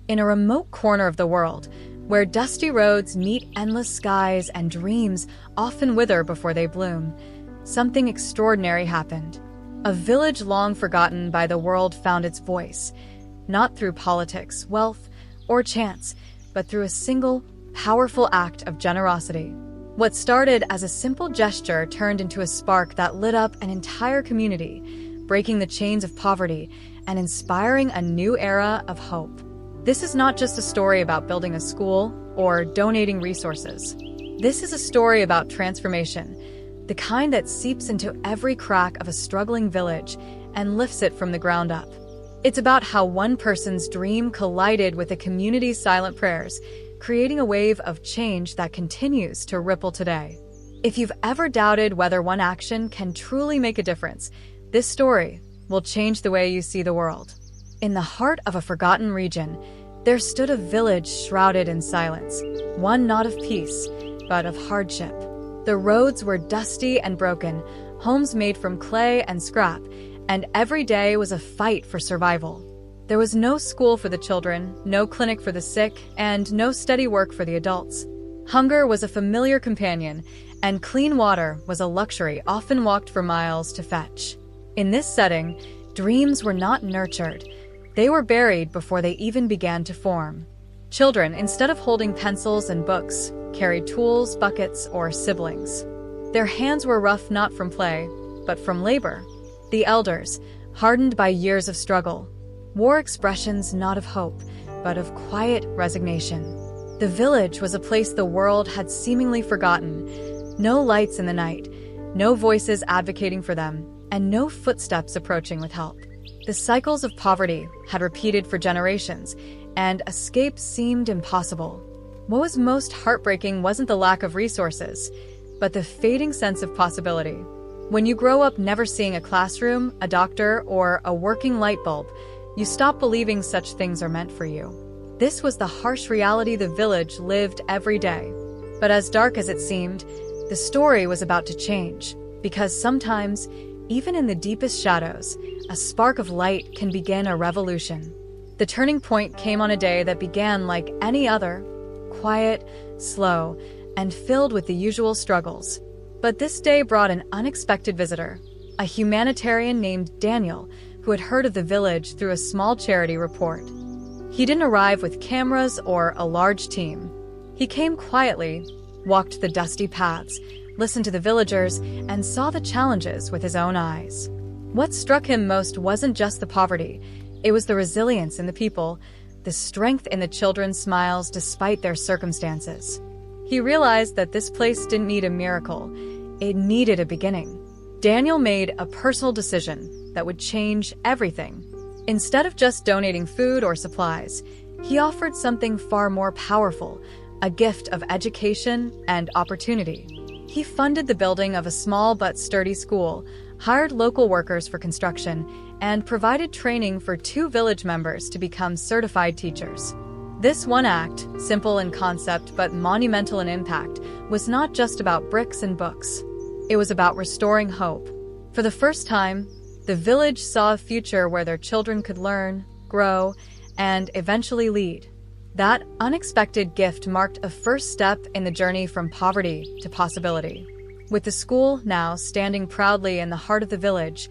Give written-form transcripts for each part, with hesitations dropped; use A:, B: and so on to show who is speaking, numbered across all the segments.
A: In a remote corner of the world, where dusty roads meet endless skies and dreams often wither before they bloom, something extraordinary happened. A village long forgotten by the world found its voice, not through politics, wealth, or chance, but through a single, powerful act of generosity. What started as a simple gesture turned into a spark that lit up an entire community, breaking the chains of poverty and inspiring a new era of hope. This is not just a story about building a school or donating resources. This is a story about transformation, the kind that seeps into every crack of a struggling village and lifts it from the ground up. It's about how one person's dream collided with a community's silent prayers, creating a wave of change that continues to ripple today. If you've ever doubted whether one action can truly make a difference, this story will change the way you see the world. In the heart of a forgotten region, there stood a village shrouded in silence, one not of peace, but of hardship. The roads were dusty and broken, homes made from clay and scrap, and every day was a fight for survival. There was no school for the children, no clinic for the sick, and no steady work for the adults. Hunger was a familiar companion, and clean water was a luxury often walked for miles to fetch. In this setting, dreams were not nurtured. They were buried before they even began to form. Children, instead of holding pencils and books, carried tools, buckets, or siblings. Their hands were rough not from play, but from labor. The elders, hardened by years of struggle, wore expressions not of hope, but of quiet resignation. The village was a place the world had seemingly forgotten. No lights in the night, no voices advocating for them, and no footsteps approaching with help. The cycles of poverty had repeated for generations, and escape seemed impossible. What was most heartbreaking wasn't the lack of resources, but the fading sense of possibility. When you grow up never seeing a classroom, a doctor, or a working light bulb, you stop believing such things are meant for you. This was the harsh reality the village lived every day. But as dark as it seemed, the story was about to change, because sometimes, even in the deepest shadows, a spark of light can begin a revolution. The turning point came on a day that began like any other, quiet, slow, and filled with the usual struggles. But this day brought an unexpected visitor, a humanitarian named Daniel, who had heard of the village through a small charity report. He didn't arrive with cameras or a large team. He came quietly, walked the dusty paths, listened to the villagers, and saw the challenges with his own eyes. What struck him most wasn't just the poverty, it was the resilience in the people, the strength in the children's smiles despite their circumstances. He realized that this place didn't need a miracle, it needed a beginning. Daniel made a personal decision that would change everything. Instead of just donating food or supplies, he offered something far more powerful, a gift of education and opportunity. He funded the building of a small but sturdy school, hired local workers for construction, and provided training for 2 village members to become certified teachers. This one act, simple in concept but monumental in impact, was not just about bricks and books. It was about restoring hope. For the first time, the village saw a future where their children could learn, grow, and eventually lead. That unexpected gift marked a first step in the journey from poverty to possibility. With the school now standing proudly in the heart of the village,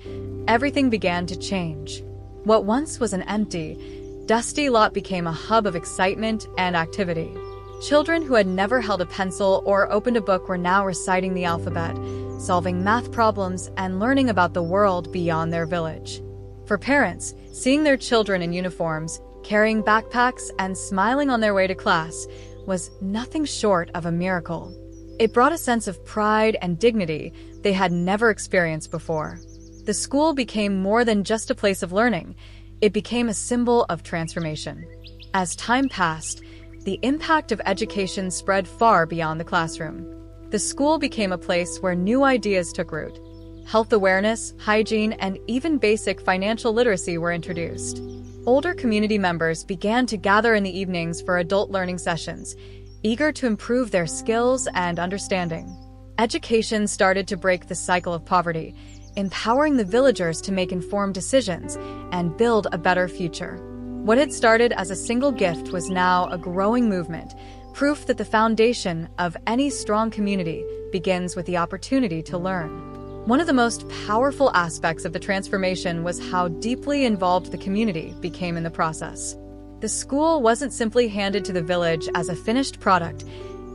A: everything began to change. What once was an empty, dusty lot became a hub of excitement and activity. Children who had never held a pencil or opened a book were now reciting the alphabet, solving math problems, and learning about the world beyond their village. For parents, seeing their children in uniforms, carrying backpacks, and smiling on their way to class was nothing short of a miracle. It brought a sense of pride and dignity they had never experienced before. The school became more than just a place of learning. It became a symbol of transformation. As time passed, the impact of education spread far beyond the classroom. The school became a place where new ideas took root. Health awareness, hygiene, and even basic financial literacy were introduced. Older community members began to gather in the evenings for adult learning sessions, eager to improve their skills and understanding. Education started to break the cycle of poverty, empowering the villagers to make informed decisions and build a better future. What had started as a single gift was now a growing movement, proof that the foundation of any strong community begins with the opportunity to learn. One of the most powerful aspects of the transformation was how deeply involved the community became in the process. The school wasn't simply handed to the village as a finished product.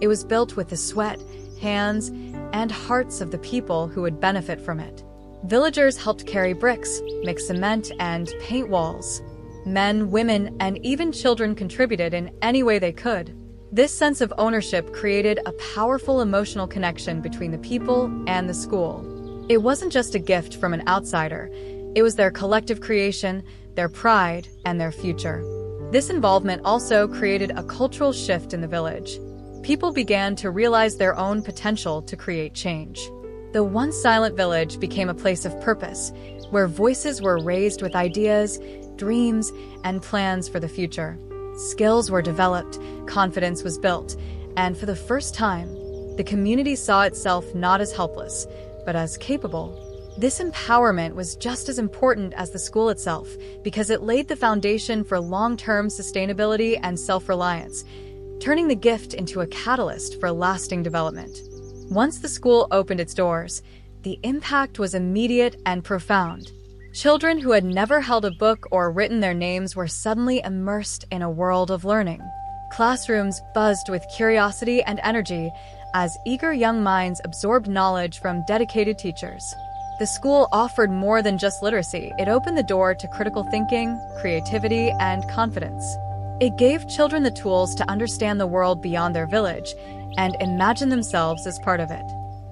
A: It was built with the sweat, hands, and hearts of the people who would benefit from it. Villagers helped carry bricks, mix cement, and paint walls. Men, women, and even children contributed in any way they could. This sense of ownership created a powerful emotional connection between the people and the school. It wasn't just a gift from an outsider. It was their collective creation, their pride, and their future. This involvement also created a cultural shift in the village. People began to realize their own potential to create change. The once silent village became a place of purpose, where voices were raised with ideas, dreams, and plans for the future. Skills were developed, confidence was built, and for the first time, the community saw itself not as helpless, but as capable. This empowerment was just as important as the school itself, because it laid the foundation for long-term sustainability and self-reliance, turning the gift into a catalyst for lasting development. Once the school opened its doors, the impact was immediate and profound. Children who had never held a book or written their names were suddenly immersed in a world of learning. Classrooms buzzed with curiosity and energy as eager young minds absorbed knowledge from dedicated teachers. The school offered more than just literacy. It opened the door to critical thinking, creativity, and confidence. It gave children the tools to understand the world beyond their village and imagine themselves as part of it.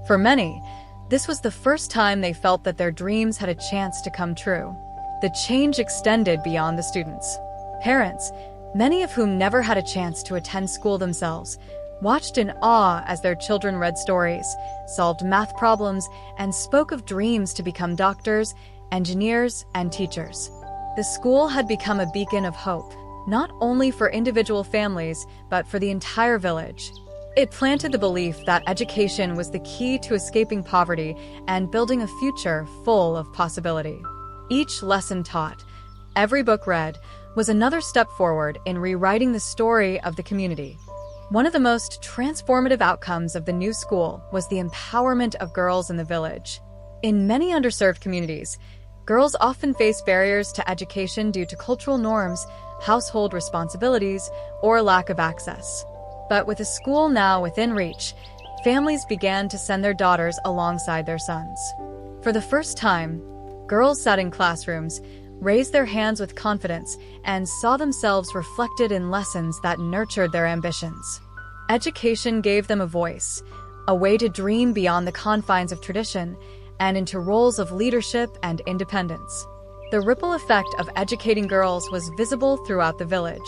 A: For many, this was the first time they felt that their dreams had a chance to come true. The change extended beyond the students. Parents, many of whom never had a chance to attend school themselves, watched in awe as their children read stories, solved math problems, and spoke of dreams to become doctors, engineers, and teachers. The school had become a beacon of hope, not only for individual families, but for the entire village. It planted the belief that education was the key to escaping poverty and building a future full of possibility. Each lesson taught, every book read, was another step forward in rewriting the story of the community. One of the most transformative outcomes of the new school was the empowerment of girls in the village. In many underserved communities, girls often face barriers to education due to cultural norms, household responsibilities, or lack of access. But with a school now within reach, families began to send their daughters alongside their sons. For the first time, girls sat in classrooms, raised their hands with confidence, and saw themselves reflected in lessons that nurtured their ambitions. Education gave them a voice, a way to dream beyond the confines of tradition and into roles of leadership and independence. The ripple effect of educating girls was visible throughout the village.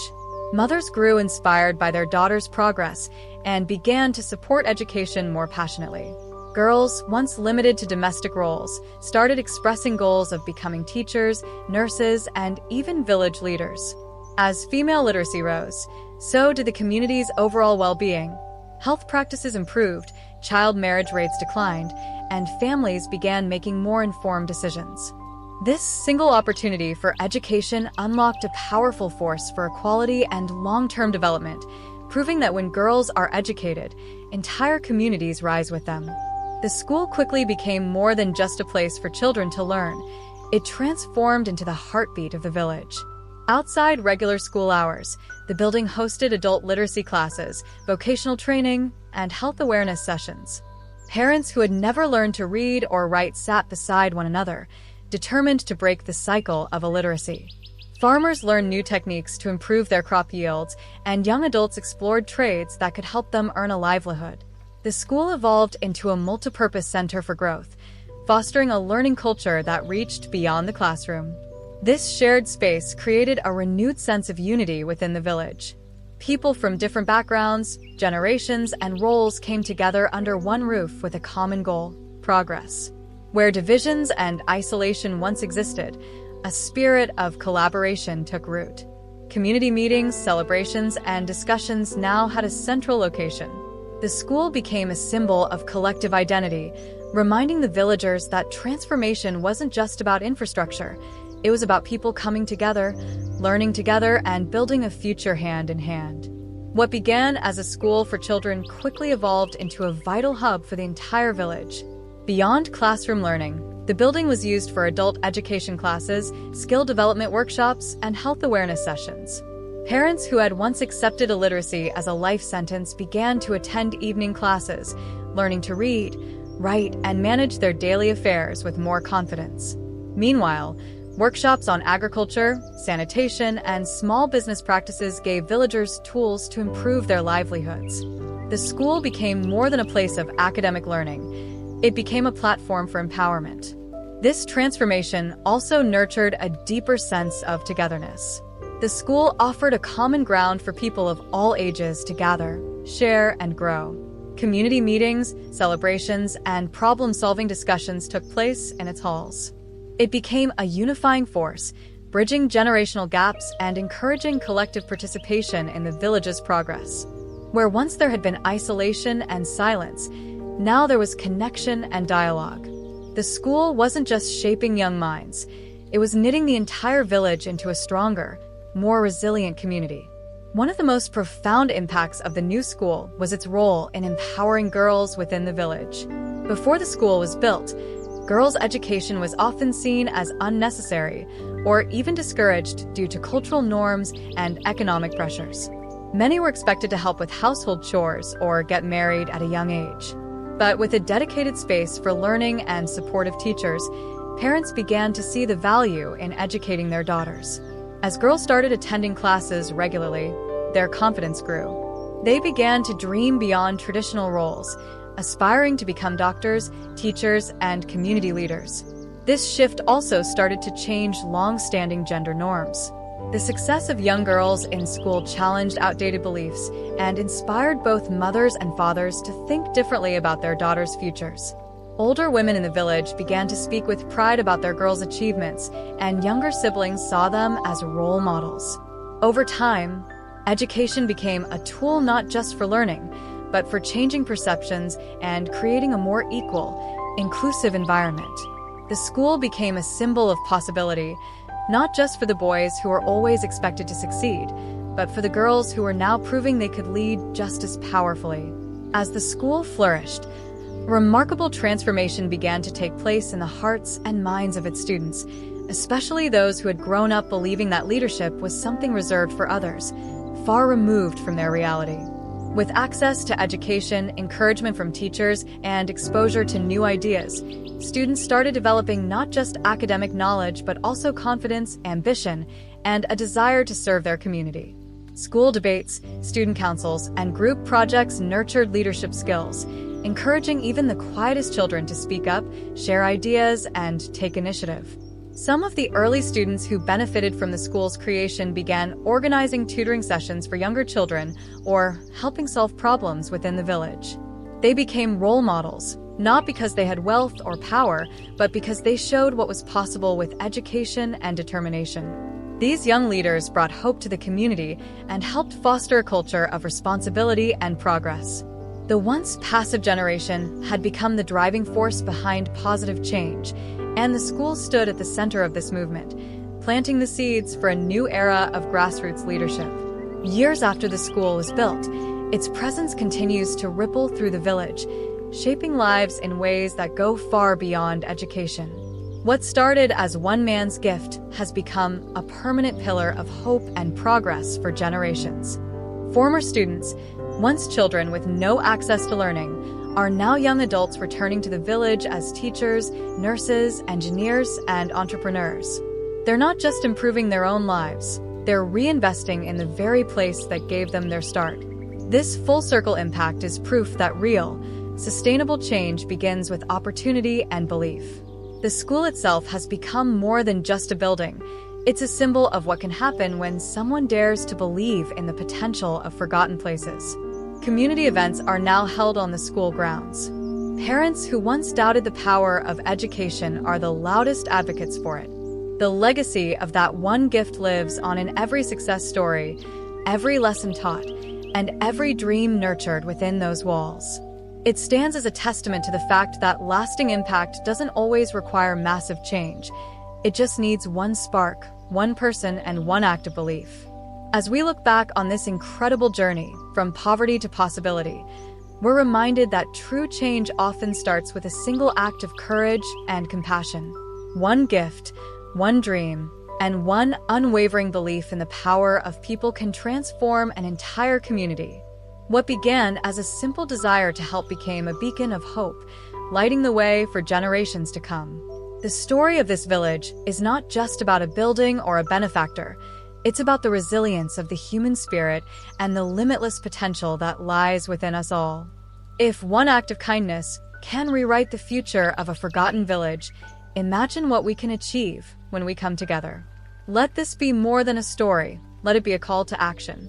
A: Mothers grew inspired by their daughters' progress and began to support education more passionately. Girls, once limited to domestic roles, started expressing goals of becoming teachers, nurses, and even village leaders. As female literacy rose, so did the community's overall well-being. Health practices improved, child marriage rates declined, and families began making more informed decisions. This single opportunity for education unlocked a powerful force for equality and long-term development, proving that when girls are educated, entire communities rise with them. The school quickly became more than just a place for children to learn. It transformed into the heartbeat of the village. Outside regular school hours, the building hosted adult literacy classes, vocational training, and health awareness sessions. Parents who had never learned to read or write sat beside one another, determined to break the cycle of illiteracy. Farmers learned new techniques to improve their crop yields, and young adults explored trades that could help them earn a livelihood. The school evolved into a multipurpose center for growth, fostering a learning culture that reached beyond the classroom. This shared space created a renewed sense of unity within the village. People from different backgrounds, generations, and roles came together under one roof with a common goal: progress. Where divisions and isolation once existed, a spirit of collaboration took root. Community meetings, celebrations, and discussions now had a central location. The school became a symbol of collective identity, reminding the villagers that transformation wasn't just about infrastructure, It was about people coming together, learning together, and building a future hand in hand. What began as a school for children quickly evolved into a vital hub for the entire village. Beyond classroom learning, the building was used for adult education classes, skill development workshops, and health awareness sessions. Parents who had once accepted illiteracy as a life sentence began to attend evening classes, learning to read, write, and manage their daily affairs with more confidence. Meanwhile, workshops on agriculture, sanitation, and small business practices gave villagers tools to improve their livelihoods. The school became more than a place of academic learning. It became a platform for empowerment. This transformation also nurtured a deeper sense of togetherness. The school offered a common ground for people of all ages to gather, share, and grow. Community meetings, celebrations, and problem-solving discussions took place in its halls. It became a unifying force, bridging generational gaps and encouraging collective participation in the village's progress. Where once there had been isolation and silence, now there was connection and dialogue. The school wasn't just shaping young minds, it was knitting the entire village into a stronger, more resilient community. One of the most profound impacts of the new school was its role in empowering girls within the village. Before the school was built, girls' education was often seen as unnecessary or even discouraged due to cultural norms and economic pressures. Many were expected to help with household chores or get married at a young age. But with a dedicated space for learning and supportive teachers, parents began to see the value in educating their daughters. As girls started attending classes regularly, their confidence grew. They began to dream beyond traditional roles, aspiring to become doctors, teachers, and community leaders. This shift also started to change long-standing gender norms. The success of young girls in school challenged outdated beliefs and inspired both mothers and fathers to think differently about their daughters' futures. Older women in the village began to speak with pride about their girls' achievements, and younger siblings saw them as role models. Over time, education became a tool not just for learning, but for changing perceptions and creating a more equal, inclusive environment. The school became a symbol of possibility, not just for the boys who were always expected to succeed, but for the girls who were now proving they could lead just as powerfully. As the school flourished, a remarkable transformation began to take place in the hearts and minds of its students, especially those who had grown up believing that leadership was something reserved for others, far removed from their reality. With access to education, encouragement from teachers, and exposure to new ideas, students started developing not just academic knowledge but also confidence, ambition, and a desire to serve their community. School debates, student councils, and group projects nurtured leadership skills, encouraging even the quietest children to speak up, share ideas, and take initiative. Some of the early students who benefited from the school's creation began organizing tutoring sessions for younger children or helping solve problems within the village. They became role models, not because they had wealth or power, but because they showed what was possible with education and determination. These young leaders brought hope to the community and helped foster a culture of responsibility and progress. The once passive generation had become the driving force behind positive change, and the school stood at the center of this movement, planting the seeds for a new era of grassroots leadership. Years after the school was built, its presence continues to ripple through the village, shaping lives in ways that go far beyond education. What started as one man's gift has become a permanent pillar of hope and progress for generations. Former students, once children with no access to learning, are now young adults returning to the village as teachers, nurses, engineers, and entrepreneurs. They're not just improving their own lives, they're reinvesting in the very place that gave them their start. This full-circle impact is proof that real, sustainable change begins with opportunity and belief. The school itself has become more than just a building. It's a symbol of what can happen when someone dares to believe in the potential of forgotten places. Community events are now held on the school grounds. Parents who once doubted the power of education are the loudest advocates for it. The legacy of that one gift lives on in every success story, every lesson taught, and every dream nurtured within those walls. It stands as a testament to the fact that lasting impact doesn't always require massive change. It just needs one spark, one person, and one act of belief. As we look back on this incredible journey, from poverty to possibility, we're reminded that true change often starts with a single act of courage and compassion. One gift, one dream, and one unwavering belief in the power of people can transform an entire community. What began as a simple desire to help became a beacon of hope, lighting the way for generations to come. The story of this village is not just about a building or a benefactor. It's about the resilience of the human spirit and the limitless potential that lies within us all. If one act of kindness can rewrite the future of a forgotten village, imagine what we can achieve when we come together. Let this be more than a story. Let it be a call to action.